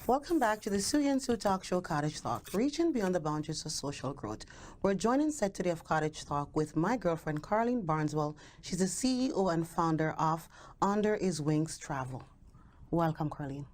Welcome back to the Sue and Sue Talk Show Cottage Talk, reaching beyond the boundaries of social growth. We're joining set today of Cottage Talk with my girlfriend, Carleen Barneswell. She's the CEO and founder of Under His Wings Travel. Welcome, Carleen.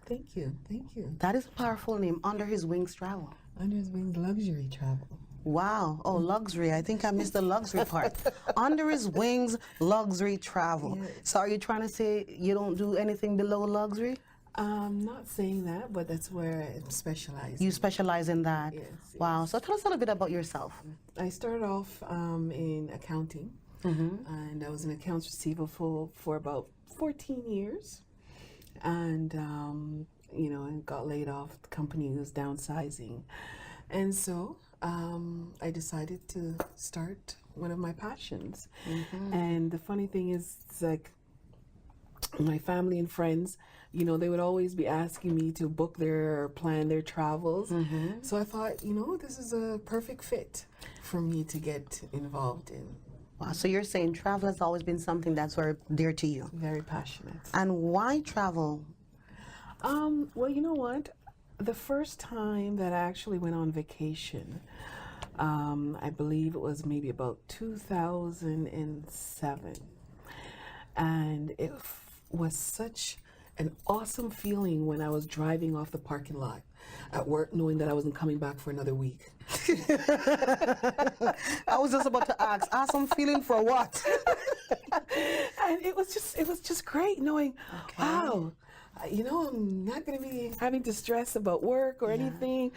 Thank you. Thank you. That is a powerful name, Under His Wings Travel. Under His Wings Luxury Travel. Wow. Oh, luxury. I think I missed the luxury part. Under His Wings Luxury Travel. Yes. So are you trying to say you don't do anything below luxury? I'm not saying that, but that's where I specialize. You specialize in that? Yes. Wow. So tell us a little bit about yourself. I started off in accounting, and I was in accounts receivable for about 14 years. And, I got laid off. The company was downsizing. And so I decided to start one of my passions. And the funny thing is, it's like my family and friends, they would always be asking me to book or plan their travels. So I thought, this is a perfect fit for me to get involved in. Wow, so you're saying travel has always been something that's very dear to you. Very passionate. And why travel? Well, you know what? The first time that I actually went on vacation, I believe it was maybe about 2007. And it was such an awesome feeling when I was driving off the parking lot at work, knowing that I wasn't coming back for another week. I was just about to ask, awesome feeling for what? And it was just great knowing, wow, I'm not going to be having to stress about work or anything,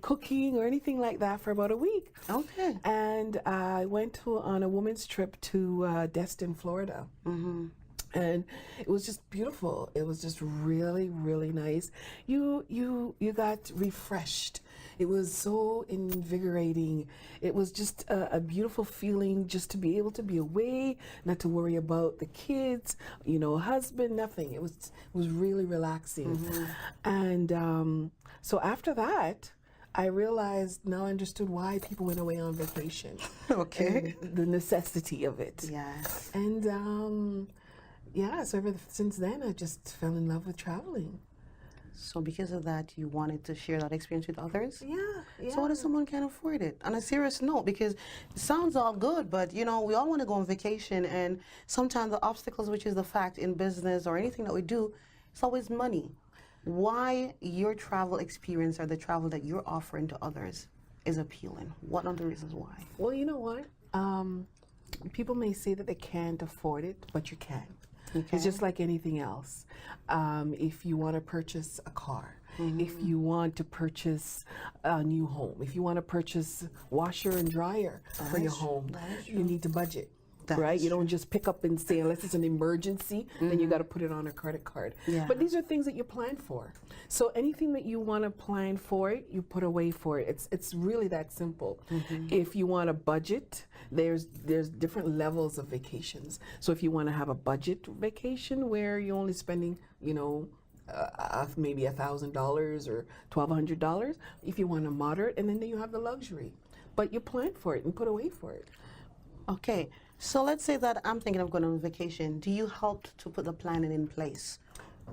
cooking or anything like that for about a week. Okay. And I went on a woman's trip to Destin, Florida. And it was just beautiful. It was just really, really nice. You got refreshed. It was so invigorating. It was just a beautiful feeling just to be able to be away, not to worry about the kids, husband, nothing. It was really relaxing. And so after that, I realized, now I understood why people went away on vacation. Okay. The necessity of it. Yes. And so ever since then, I just fell in love with traveling. So because of that, you wanted to share that experience with others? Yeah. So what if someone can't afford it? On a serious note, because it sounds all good, but we all want to go on vacation, and sometimes the obstacles, which is the fact in business or anything that we do, it's always money. Why your travel experience or the travel that you're offering to others is appealing? What are the reasons why? Well, you know what? People may say that they can't afford it, but you can. Okay. It's just like anything else. If you want to purchase a car, if you want to purchase a new home, if you want to purchase washer and dryer for your home, you need to budget. Right? You don't just pick up and say, unless it's an emergency, then you got to put it on a credit card. Yeah. But these are things that you plan for. So anything that you want to plan for, you put away for it. It's really that simple. If you want a budget, there's different levels of vacations. So if you want to have a budget vacation where you're only spending, maybe $1,000 or $1,200, if you want a moderate, and then you have the luxury. But you plan for it and put away for it. Okay, so let's say that I'm thinking of going on vacation. Do you help to put the planning in place?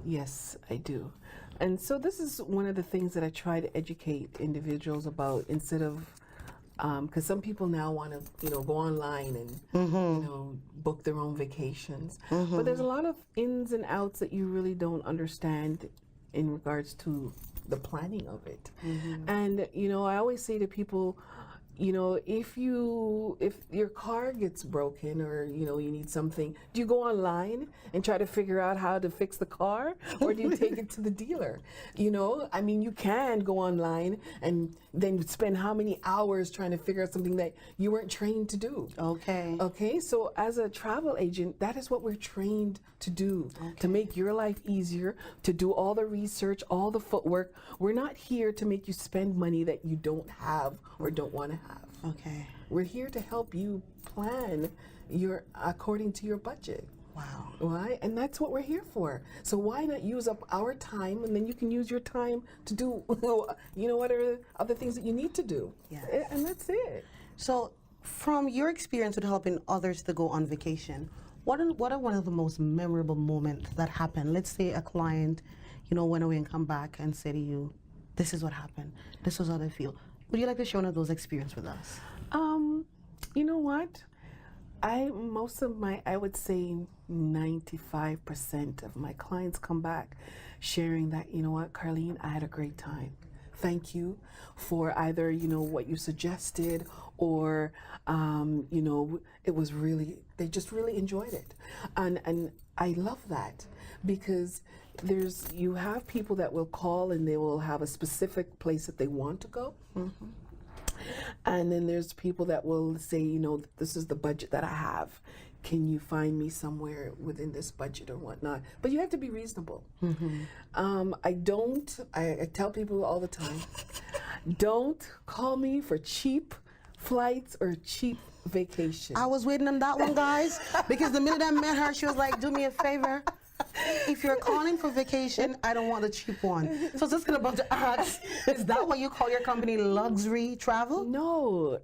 Yes, I do. And so this is one of the things that I try to educate individuals about, instead of, because some people now want to, go online and, book their own vacations. But there's a lot of ins and outs that you really don't understand in regards to the planning of it. And, I always say to people, if your car gets broken or, you need something, do you go online and try to figure out how to fix the car, or do you take it to the dealer? You can go online and then spend how many hours trying to figure out something that you weren't trained to do. Okay. So as a travel agent, that is what we're trained to do, to make your life easier, to do all the research, all the footwork. We're not here to make you spend money that you don't have or don't want to have. Okay. We're here to help you plan according to your budget. Wow. Right? And that's what we're here for. So why not use up our time, and then you can use your time to do, what are other things that you need to do. Yes. And that's it. So from your experience with helping others to go on vacation, What are one of the most memorable moments that happened? Let's say a client, went away and come back and say to you, this is what happened. This was how they feel. Would you like to share one of those experiences with us? You know what? I would say 95% of my clients come back sharing that, you know what, Carlene, I had a great time. Thank you for either, what you suggested or, it was really, they just really enjoyed it. And I love that because you have people that will call and they will have a specific place that they want to go. Mm-hmm. And then there's people that will say, this is the budget that I have. Can you find me somewhere within this budget or whatnot? But you have to be reasonable. Mm-hmm. I tell people all the time, don't call me for cheap flights or cheap vacation. I was waiting on that one, guys, because the minute I met her, she was like, do me a favor. If you're calling for vacation, I don't want a cheap one. So I was just about to ask, is that what you call your company, luxury travel? No.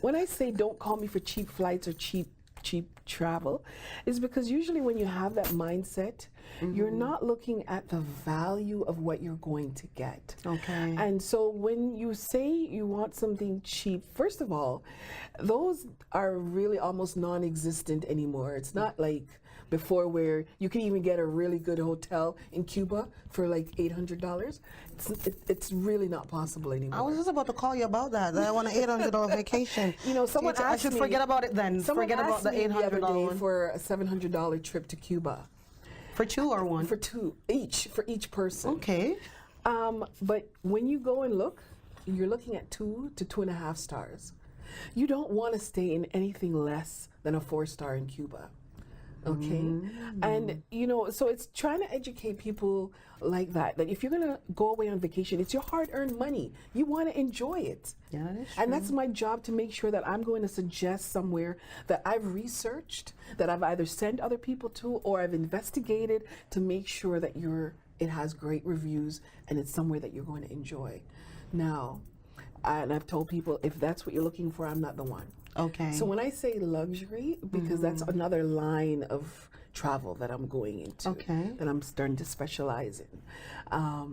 When I say don't call me for cheap flights or cheap travel, is because usually when you have that mindset, mm-hmm. you're not looking at the value of what you're going to get. Okay. And so when you say you want something cheap, first of all, those are really almost non-existent anymore. It's not like before where you can even get a really good hotel in Cuba for like $800. It's really not possible anymore. I was just about to call you about that. I want an $800 vacation. Someone asked me. I should forget about it then. Forget about the $800 one. For a $700 trip to Cuba. For two or one? For two, for each person. Okay. But when you go and look, you're looking at 2 to 2.5 stars. You don't want to stay in anything less than a 4-star in Cuba. Okay. Mm. And so it's trying to educate people like that if you're gonna go away on vacation, it's your hard-earned money. You want to enjoy it. Yeah, that is true. And that's my job, to make sure that I'm going to suggest somewhere that I've researched, that I've either sent other people to or I've investigated to make sure that it has great reviews and it's somewhere that you're going to enjoy. Now, and I've told people, if that's what you're looking for, I'm not the one. Okay. So when I say luxury, because that's another line of travel that I'm going into, that I'm starting to specialize in,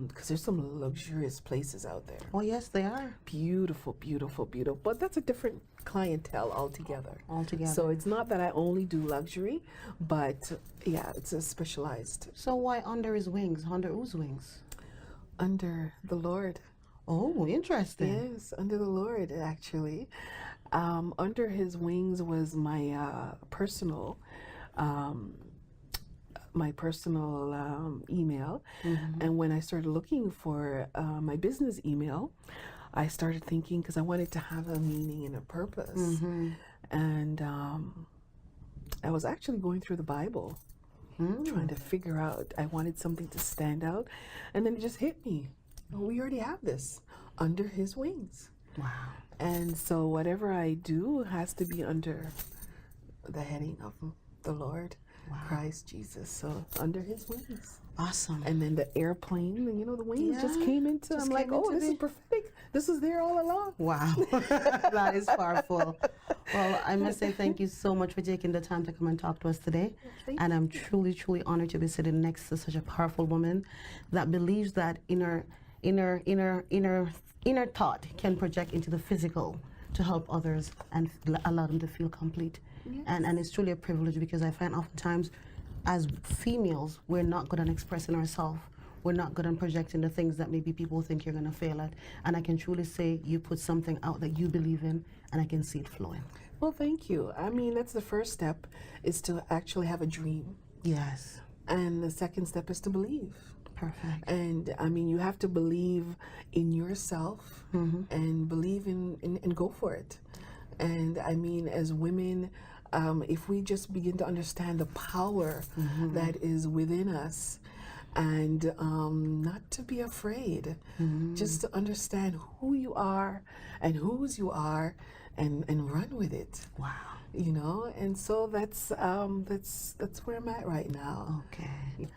because there's some luxurious places out there. Oh yes, they are. Beautiful, beautiful, beautiful. But that's a different clientele altogether. So it's not that I only do luxury, but yeah, it's a specialized. So why under his wings? Under whose wings? Under the Lord. Oh, interesting. Yes, under the Lord, actually. Under his wings was my personal email. Mm-hmm. And when I started looking for my business email, I started thinking, because I wanted to have a meaning and a purpose. Mm-hmm. And I was actually going through the Bible, trying to figure out, I wanted something to stand out. And then it just hit me. We already have this, under his wings. Wow. And so whatever I do has to be under the heading of the Lord, Christ Jesus. So under his wings. Awesome. And then the airplane, the wings just came into, I'm like, oh, this is prophetic. This was there all along. Wow. That is powerful. Well, I must say thank you so much for taking the time to come and talk to us today. And I'm truly, truly honored to be sitting next to such a powerful woman that believes that inner thought can project into the physical to help others and allow them to feel complete. Yes. And it's truly a privilege, because I find oftentimes as females, we're not good at expressing ourselves. We're not good at projecting the things that maybe people think you're going to fail at. And I can truly say you put something out that you believe in, and I can see it flowing. Well, thank you. I mean, that's the first step, is to actually have a dream. Yes. And the second step is to believe. Perfect. And I mean, you have to believe in yourself, and believe in and go for it. And I mean, as women, if we just begin to understand the power that is within us, and not to be afraid, just to understand who you are and whose you are, and run with it. Wow. And so that's where I'm at right now. Okay.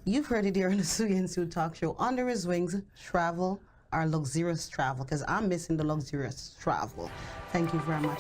You've heard it here on the Sue and Sue Talk Show. Under his wings, travel, our luxurious travel, because I'm missing the luxurious travel. Thank you very much.